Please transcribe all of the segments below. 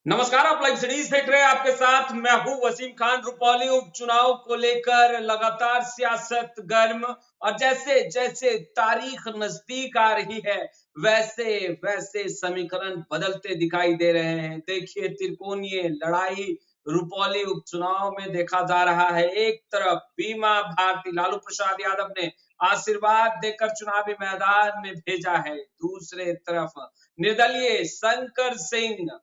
नमस्कार, आप live series देख रहे हैं। आपके साथ मैं हूं वसीम खान। रुपौली उपचुनाव को लेकर लगातार सियासत गर्म और जैसे जैसे तारीख नजदीक आ रही है वैसे वैसे समीकरण बदलते दिखाई दे रहे हैं। देखिए, त्रिकोणीय लड़ाई रुपौली उपचुनाव में देखा जा रहा है। एक तरफ बीमा भारती लालू प्रसाद यादव ने आशीर्वाद देकर चुनावी मैदान में भेजा है, दूसरे तरफ निर्दलीय शंकर सिंह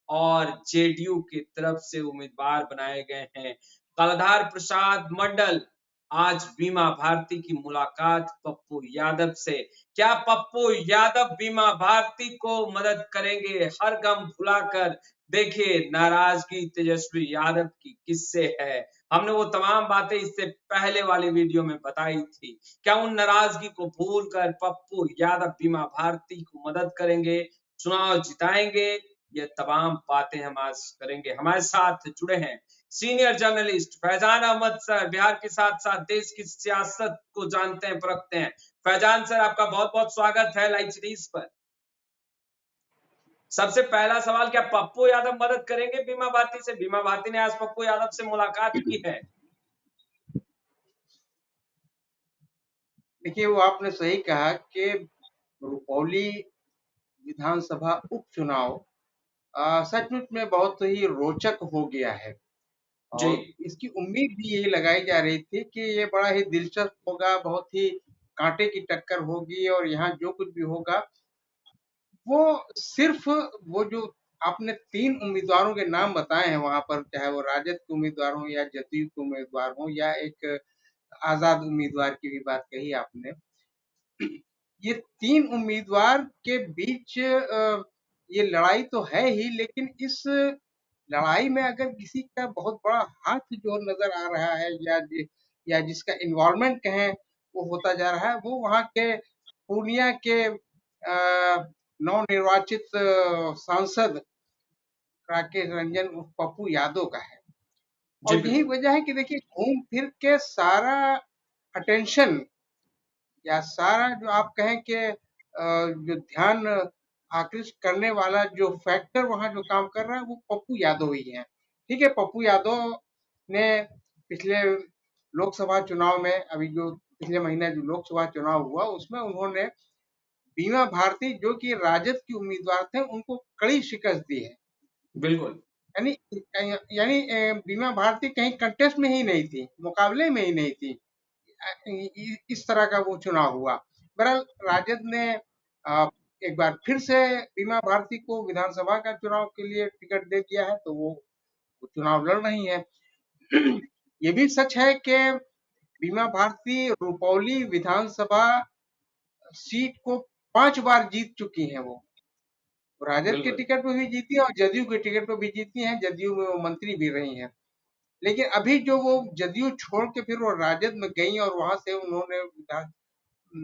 और जेडीयू की तरफ से उम्मीदवार बनाए गए हैं कलधार प्रसाद मंडल। आज बीमा भारती की मुलाकात पप्पू यादव से। क्या पप्पू यादव बीमा भारती को मदद करेंगे हर गम भुलाकर? देखिए, नाराजगी तेजस्वी यादव की किससे है। हमने वो तमाम बातें इससे पहले वाले वीडियो में बताई थी। क्या उन नाराजगी को भूलकर पप्पू यादव बीमा भारती को मदद करेंगे, चुनाव जिताएंगे? ये तमाम बातें हम आज करेंगे। हमारे साथ जुड़े हैं senior journalist Faizan Ahmed sir, Bihar के साथ साथ देश की सियासत को जानते हैं, परखते हैं। फैजान सर, आपका बहुत बहुत स्वागत है लाइव सीरीज पर। सबसे पहला सवाल, क्या पप्पू यादव मदद करेंगे बीमा भारती से? बीमा भारती ने आज पप्पू यादव से मुलाकात की है। देखिए, वो आपने सही कहा कि रुपौली विधानसभा उपचुनाव सचमुच में बहुत ही रोचक हो गया है जी, और इसकी उम्मीद भी यही लगाई जा रही थी कि ये बड़ा ही दिलचस्प होगा, बहुत ही कांटे की टक्कर होगी और यहाँ जो कुछ भी होगा वो सिर्फ वो जो आपने 3 उम्मीदवारों के नाम बताए हैं वहां पर, चाहे वो राजद के उम्मीदवार हो या जदयू के उम्मीदवार हो या एक आजाद उम्मीदवार की भी बात कही आपने। ये 3 उम्मीदवार के बीच ये लड़ाई तो है ही, लेकिन इस लड़ाई में अगर किसी का बहुत बड़ा हाथ जो नजर आ रहा है या जिसका इन्वॉल्वमेंट कहें वो होता जा रहा है, वो वहाँ के पूर्णिया के नवनिर्वाचित सांसद राकेश रंजन उर्फ पप्पू यादव का है। जी और यही बिल्कुल। वजह है कि देखिए, घूम फिर के सारा अटेंशन या सारा जो आप कहें कि जो ध्यान आकृष्ट करने वाला जो फैक्टर वहां जो काम कर रहा है वो पप्पू यादव ही है। ठीक है, पप्पू यादव ने पिछले लोकसभा चुनाव में, अभी जो पिछले महीने जो लोकसभा चुनाव हुआ उसमें उन्होंने बीमा भारती जो कि राजद की उम्मीदवार थे उनको कड़ी शिकस्त दी है। बिल्कुल। यानी यानी बीमा भारती कहीं कंटेस्ट में ही नहीं थी, मुकाबले में ही नहीं थी। इस तरह का वो चुनाव हुआ। बहरहाल राजद ने एक बार फिर से बीमा भारती को विधानसभा का चुनाव के लिए टिकट दे दिया है, तो वो चुनाव लड़ रही है। ये भी सच है कि बीमा भारती रुपौली विधानसभा सीट को 5 बार जीत चुकी हैं। वो राजद के बिल्कुल। टिकट पे भी जीती है और जदयू के टिकट पे भी जीती हैं, जदयू में वो मंत्री भी रही हैं। लेकिन अभी जो वो जदयू छोड़ के फिर वो राजद में गई और वहां से उन्होंने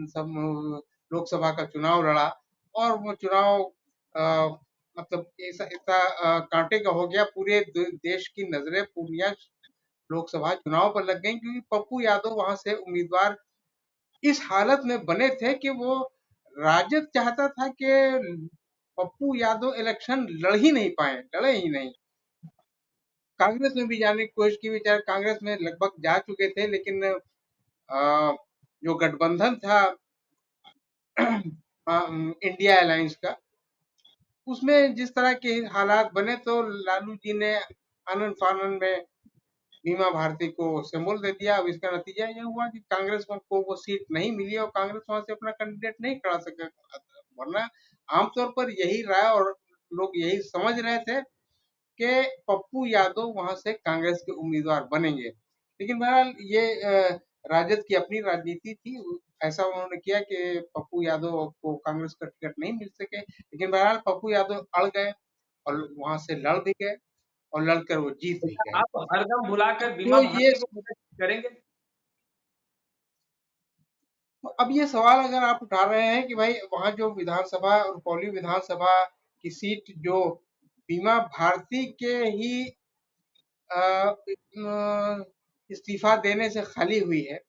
सब लोकसभा का चुनाव लड़ा और वो चुनाव अ, मतलब ऐसा ऐसा कांटे का हो गया। पूरे देश की नजरें पूर्णिया लोकसभा चुनाव पर लग गई क्योंकि पप्पू यादव वहां से उम्मीदवार इस हालत में बने थे कि वो राजद चाहता था कि पप्पू यादव इलेक्शन लड़ ही नहीं पाए, लड़े ही नहीं। कांग्रेस में भी जाने की कोशिश की, बेचारे कांग्रेस में लगभग जा चुके थे, लेकिन जो गठबंधन था इंडिया अलायंस का, उसमें जिस तरह के हालात बने तो लालू जी ने आनन फानन में बीमा भारती को सिंबल दे दिया। अब इसका नतीजा यह हुआ कि कांग्रेस को वो सीट नहीं मिली और कांग्रेस वहां से अपना कैंडिडेट नहीं खड़ा सका। वरना आमतौर पर यही रहा और लोग यही समझ रहे थे कि पप्पू यादव वहां से कांग्रेस के उम्मीदवार बनेंगे। लेकिन बहरहाल ये राजद की अपनी राजनीति थी, ऐसा उन्होंने किया कि पप्पू यादव को कांग्रेस का टिकट नहीं मिल सके। लेकिन बहरहाल पप्पू यादव अड़ गए और वहां से लड़ भी गए और लड़कर वो जीत तो भी क्या गए। आप हरदम भुलाकर बीमा तो ये भारती को मदद करेंगे? अब ये सवाल अगर आप उठा रहे हैं कि भाई वहां जो विधानसभा रुपौली विधानसभा की सीट जो बीमा भारती के ही इस्तीफा देने से खाली हुई है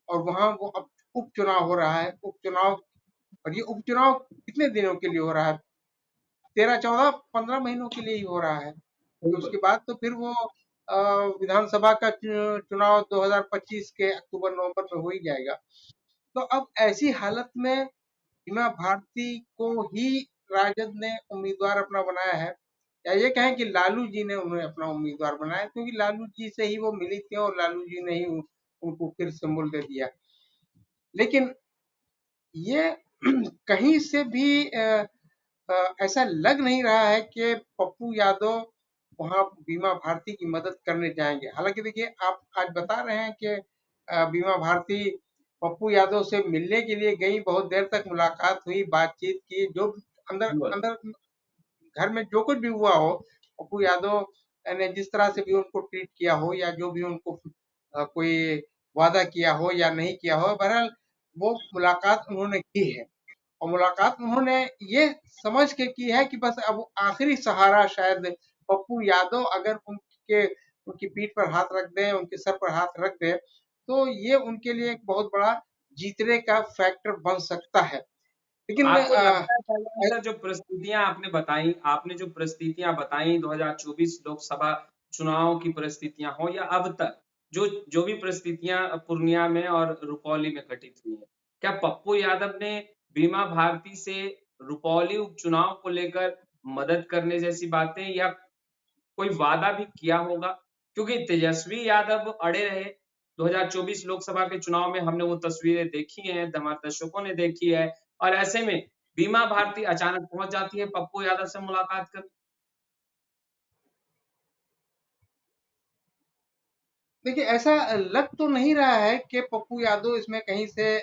और वहां वो अब उपचुनाव हो रहा है। उपचुनाव, और ये उपचुनाव कितने दिनों के लिए हो रहा है? 13, 14, 15 महीनों के लिए ही हो रहा है। तो उसके बिल्कुल। बाद तो फिर वो विधानसभा का चुनाव 2025 के अक्टूबर-नवंबर में हो ही जाएगा। तो अब ऐसी हालत में बीमा भारती को ही राजद ने उम्मीदवार अपना बनाया है, या ये कहें कि लालू जी ने उन्हें अपना उम्मीदवार बनाया, क्योंकि लालू जी से ही वो मिली थी और लालू जी ने ही उनको फिर सिंबल दे दिया। लेकिन ये कहीं से भी ऐसा लग नहीं रहा है कि पप्पू यादव वहाँ बीमा भारती की मदद करने जाएंगे। हालांकि देखिए, आप आज बता रहे हैं कि बीमा भारती पप्पू यादव से मिलने के लिए गई, बहुत देर तक मुलाकात हुई, बातचीत की, जो अंदर बिल्कुल। अंदर घर में जो कुछ भी हुआ हो, पप्पू यादव ने जिस तरह से भी उनको ट्रीट किया हो, या जो भी उनको कोई वादा किया हो या नहीं किया हो, बहरहाल वो मुलाकात उन्होंने की है। और मुलाकात उन्होंने ये समझ के की है कि बस अब आखिरी सहारा शायद पप्पू यादव अगर उनकी पीठ पर हाथ रख दें, उनके सर पर हाथ रख दें, तो ये उनके लिए एक बहुत बड़ा जीतने का फैक्टर बन सकता है। लेकिन आपको लगता है पहले अंदर जो परिस्थितियां आपने जो परिस्थितियां बताई 2024 लोकसभा चुनाव की परिस्थितियां हो या अब तक जो जो भी परिस्थितियां पूर्णिया में और रुपौली में घटित हुई है, क्या पप्पू यादव ने बीमा भारती से रुपौली उपचुनाव को लेकर मदद करने जैसी बातें या कोई वादा भी किया होगा? क्योंकि तेजस्वी यादव अड़े रहे, 2024 लोकसभा के चुनाव में हमने वो तस्वीरें देखी हैं, हमारे दर्शकों ने देखी है और ऐसे में बीमा भारती अचानक पहुँच जाती है पप्पू यादव से मुलाकात करने। देखिए, ऐसा लग तो नहीं रहा है कि पप्पू यादव इसमें कहीं से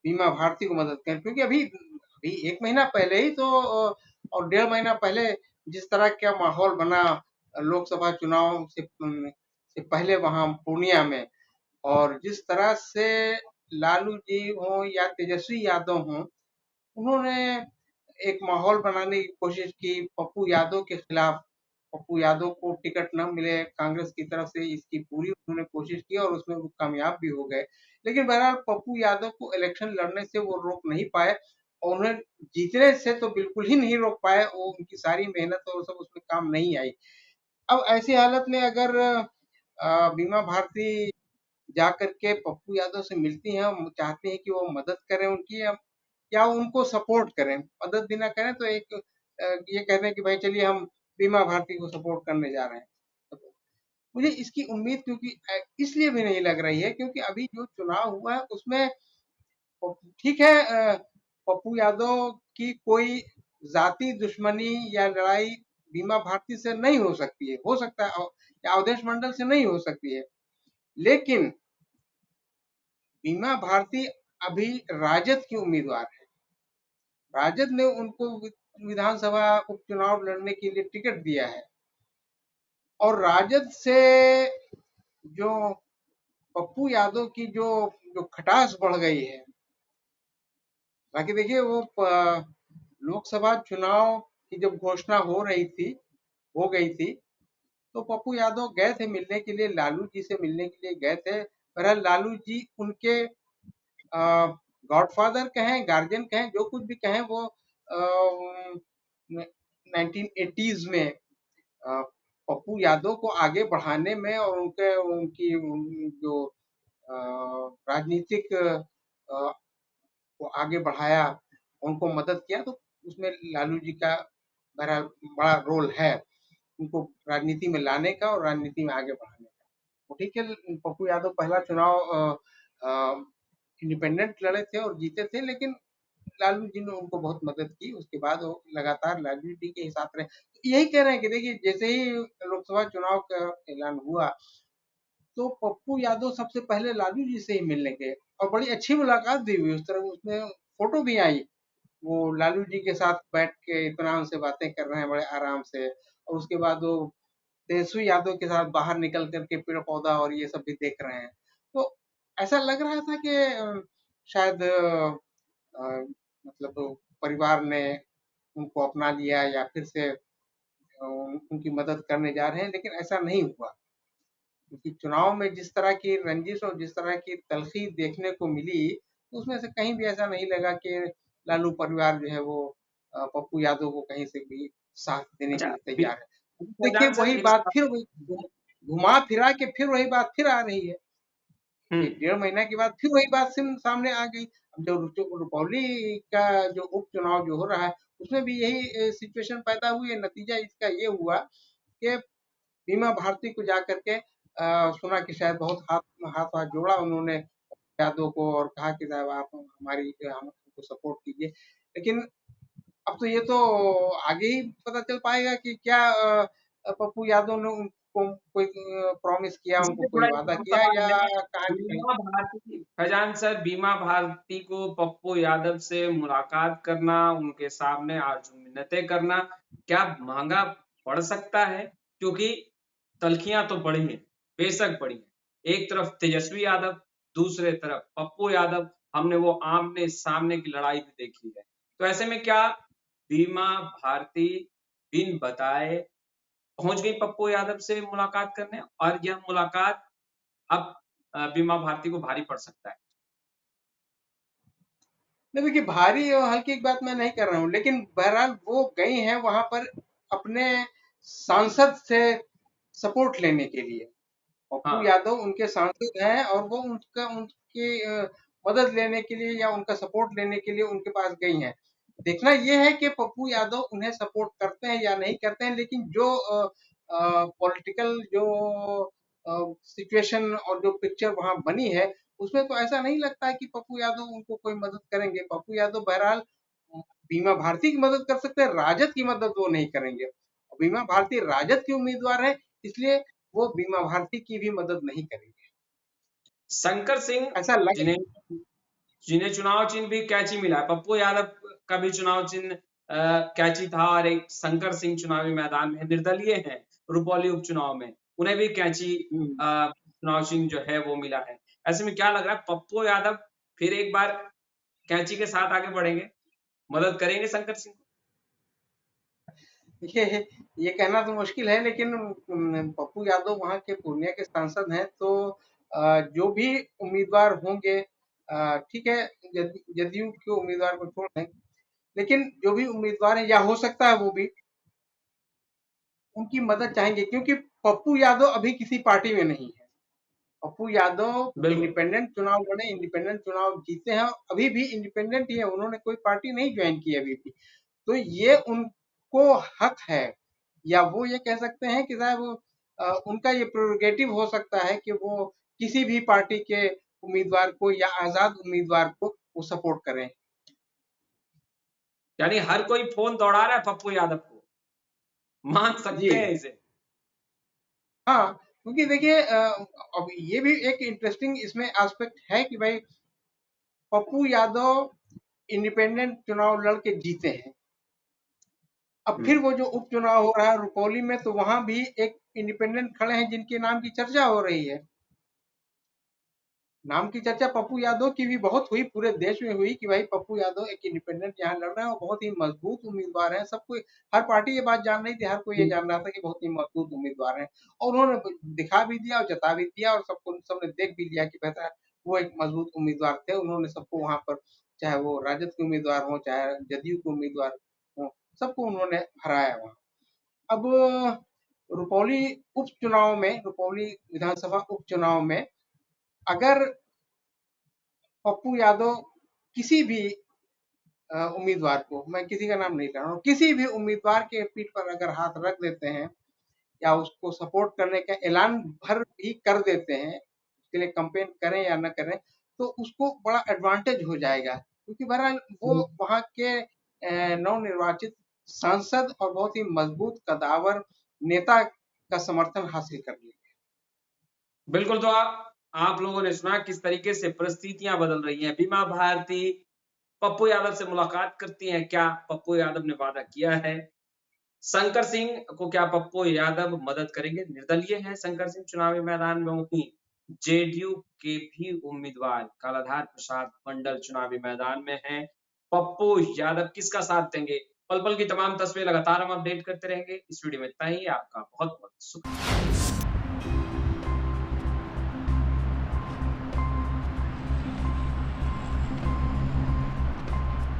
बीमा भारती को मदद करें, क्योंकि अभी अभी 1 महीना पहले ही तो और 1.5 महीना पहले जिस तरह का माहौल बना लोकसभा चुनाव से पहले वहां पूर्णिया में, और जिस तरह से लालू जी हों या तेजस्वी यादव हों, उन्होंने एक माहौल बनाने की कोशिश की पप्पू यादव के खिलाफ। पप्पू यादव को टिकट न मिले कांग्रेस की तरफ से, इसकी पूरी उन्होंने कोशिश की और उसमें वो कामयाब भी हो गए। लेकिन बहरहाल पप्पू यादव को इलेक्शन लड़ने से वो रोक नहीं पाए, और उन्हें जीतने से तो बिल्कुल ही नहीं रोक पाए। वो उनकी सारी मेहनत और सब उसमें काम नहीं आई। अब ऐसी हालत में अगर बीमा भारती जाकर के पप्पू यादव से मिलती हैं, चाहती हैं कि वो मदद करें उनकी, या उनको सपोर्ट करें, मदद भी ना करें तो एक ये कह दें कि भाई चलिए हम बीमा भारती को सपोर्ट करने जा रहे हैं। तो मुझे इसकी उम्मीद क्योंकि इसलिए भी नहीं लग रही है, क्योंकि अभी जो चुनाव हुआ है उसमें ठीक है, पप्पू यादव की कोई जाति दुश्मनी या लड़ाई बीमा भारती से नहीं हो सकती है, हो सकता है या अवधेश मंडल से नहीं हो सकती है, लेकिन बीमा भारती अभी राजद की उम्मीदवार है। राजद ने उनको विधानसभा उपचुनाव लड़ने के लिए टिकट दिया है, और राजद से जो पप्पू यादव की जो जो खटास बढ़ गई है। बाकी देखिए, वो लोकसभा चुनाव की जब घोषणा हो गई थी, तो पप्पू यादव गए थे मिलने के लिए, लालू जी से मिलने के लिए गए थे। बहरहाल लालू जी उनके गॉडफादर कहें, गार्जियन कहें, जो कुछ भी कहें, वो 1980s में पप्पू यादव को आगे बढ़ाने में और उनकी जो राजनीतिक को आगे बढ़ाया, उनको मदद किया, तो उसमें लालू जी का बहरहाल बड़ा रोल है, उनको राजनीति में लाने का और राजनीति में आगे बढ़ाने का। तो ठीक है, पप्पू यादव पहला चुनाव इंडिपेंडेंट लड़े थे और जीते थे, लेकिन लालू जी ने उनको बहुत मदद की। उसके बाद वो लगातार लालू जी के ही साथ रहे। तो यही कह रहे हैं कि देखिए, जैसे ही लोकसभा चुनाव का ऐलान हुआ, तो पप्पू यादव सबसे पहले लालू जी से ही मिलने गए, और बड़ी अच्छी मुलाकात भी हुई। उस तरह उसमें फोटो भी आई, वो लालू जी के साथ बैठ के इत्मीनान से बातें कर रहे हैं बड़े आराम से। और उसके बाद वो तेजस्वी यादव के साथ बाहर निकल करके पेड़ पौधा और ये सब भी देख रहे हैं। तो ऐसा लग रहा था कि शायद मतलब परिवार ने उनको अपना लिया, या फिर से उनकी मदद करने जा रहे हैं, लेकिन ऐसा नहीं हुआ। क्योंकि चुनाव में जिस तरह की रंजिश और जिस तरह की तलखी देखने को मिली, उसमें से कहीं भी ऐसा नहीं लगा कि लालू परिवार जो है वो पप्पू यादव को कहीं से भी साथ देने के अच्छा, लिए तैयार है। देखिए फैजान सर वही एक बात सवाल। फिर वही घुमा फिरा के फिर वही बात फिर आ रही है कि हम्म। 1.5 महीना के बाद फिर वही बात सामने आ गई। अब जो रुपौली का जो उपचुनाव जो हो रहा है उसमें भी यही सिचुएशन पैदा हुई है। नतीजा इसका ये हुआ कि बीमा भारती को जाकर के सुना कि शायद बहुत हाथ हाथ जोड़ा उन्होंने यादव को और कहा कि साहब आप हमारी हमको सपोर्ट कीजिए। लेकिन अब तो ये तो आगे ही पता चल पाएगा कि क्या पप्पू यादव ने उनको कोई प्रॉमिस किया, उनको मुझे कोई थोड़ा एक वादा और किया सवाल या है। कहाँ की कहीं। बीमा भारती, फैजान सर, बीमा भारती को पप्पू यादव से मुलाकात करना, उनके सामने आरजू मिन्नतें करना, क्या महंगा पड़ सकता है? क्योंकि तलखियां तो बड़ी हैं, बेशक बड़ी हैं। एक तरफ तेजस्वी यादव, दूसरे तरफ पप्पू यादव। हमने वो आमने सामने की लड़ाई भी देखी है। तो ऐसे में क्या बीमा भारती बिन बताए पहुंच गई पप्पू यादव से मुलाकात करने, और यह मुलाकात अब बीमा भारती को भारी पड़ सकता है? नहीं देखिए, भारी और हल्की की बात मैं नहीं कर रहा हूँ, लेकिन बहरहाल वो गई हैं वहां पर अपने सांसद से सपोर्ट लेने के लिए। पप्पू हाँ। यादव उनके सांसद हैं और वो उनकी मदद लेने के लिए या उनका सपोर्ट लेने के लिए उनके पास गई हैं। देखना ये है कि पप्पू यादव उन्हें सपोर्ट करते हैं या नहीं करते हैं, लेकिन जो पॉलिटिकल जो सिचुएशन और जो पिक्चर वहां बनी है उसमें तो ऐसा नहीं लगता है कि पप्पू यादव उनको कोई मदद करेंगे। पप्पू यादव बहरहाल बीमा भारती की मदद कर सकते हैं, राजद की मदद वो नहीं करेंगे। बीमा भारती राजद की उम्मीदवार है, इसलिए वो बीमा भारती की भी मदद नहीं करेंगे, शंकर सिंह, ऐसा लग जिन्हें जिन्हें चुनाव चिन्ह भी कैची मिला है, पप्पू यादव का भी चुनाव चिन्ह कैची था, और एक शंकर सिंह चुनावी मैदान में निर्दलीय हैं रुपौली उपचुनाव में, उन्हें भी कैची चुनाव चिन्ह जो है वो मिला है। ऐसे में क्या लग रहा है, पप्पू यादव फिर एक बार कैची के साथ आगे बढ़ेंगे, मदद करेंगे शंकर सिंह को? ये ये कहना तो मुश्किल है, लेकिन पप्पू यादव वहां के पूर्णिया के सांसद हैं, तो जो भी उम्मीदवार होंगे, ठीक है, जदयू के उम्मीदवार को छोड़ दें, लेकिन जो भी उम्मीदवार है या हो सकता है वो भी उनकी मदद चाहेंगे, क्योंकि पप्पू यादव अभी किसी पार्टी में नहीं है। पप्पू यादव बिल्कुल। इंडिपेंडेंट चुनाव लड़े, इंडिपेंडेंट चुनाव जीते हैं, अभी भी इंडिपेंडेंट ही है, उन्होंने कोई पार्टी नहीं ज्वाइन की अभी भी। तो ये उनको हक है, या वो ये कह सकते हैं कि साहब उनका ये प्रोरोगेटिव हो सकता है कि वो किसी भी पार्टी के उम्मीदवार को या आजाद उम्मीदवार को वो सपोर्ट करें। यानी हर कोई फोन दौड़ा रहा है पप्पू यादव को, मान जी सकते हैं इसे। हाँ, क्योंकि देखिए अब ये भी एक इंटरेस्टिंग इसमें एस्पेक्ट है कि भाई पप्पू यादव इंडिपेंडेंट चुनाव लड़ के जीते हैं। अब फिर वो जो उपचुनाव हो रहा है रुपौली में, तो वहां भी एक इंडिपेंडेंट खड़े हैं जिनके नाम की चर्चा हो रही है। नाम की चर्चा पप्पू यादव की भी बहुत हुई, पूरे देश में हुई कि भाई पप्पू यादव एक इंडिपेंडेंट यहाँ लड़ रहे हैं और बहुत ही मजबूत उम्मीदवार हैं। सबको, हर पार्टी ये बात जान रही थी, हर कोई ये जान रहा था कि बहुत ही मजबूत उम्मीदवार हैं, और उन्होंने दिखा भी दिया और जता भी दिया, और सबको सबने देख भी लिया कि बेहतर वो एक मजबूत उम्मीदवार थे। उन्होंने सबको वहां पर, चाहे वो राजद के उम्मीदवार हो चाहे जदयू के उम्मीदवार हो, सबको उन्होंने हराया वहां। अब रुपौली उपचुनाव में, रुपौली विधानसभा उपचुनाव में अगर पप्पू यादव किसी भी उम्मीदवार को, मैं किसी का नाम नहीं ले रहा हूँ, किसी भी उम्मीदवार के पीठ पर अगर हाथ रख देते हैं या उसको सपोर्ट करने का ऐलान भर भी कर देते हैं, उसके लिए कंपेन करें या न करें, तो उसको बड़ा एडवांटेज हो जाएगा, क्योंकि बहरहाल वो वहां के नवनिर्वाचित सांसद और बहुत ही मजबूत कदावर नेता का समर्थन हासिल कर लेंगे। बिल्कुल। तो आप लोगों ने सुना किस तरीके से परिस्थितियां बदल रही हैं। बीमा भारती पप्पू यादव से मुलाकात करती हैं, क्या पप्पू यादव ने वादा किया है? शंकर सिंह को क्या पप्पू यादव मदद करेंगे? निर्दलीय है शंकर सिंह चुनावी मैदान में, वहीं जेडीयू के भी उम्मीदवार कालाधार प्रसाद मंडल चुनावी मैदान में हैं। पप्पू यादव किसका साथ देंगे? पल-पल की तमाम तस्वीरें लगातार हम अपडेट करते रहेंगे। इस वीडियो में इतना ही। आपका बहुत-बहुत शुक्रिया।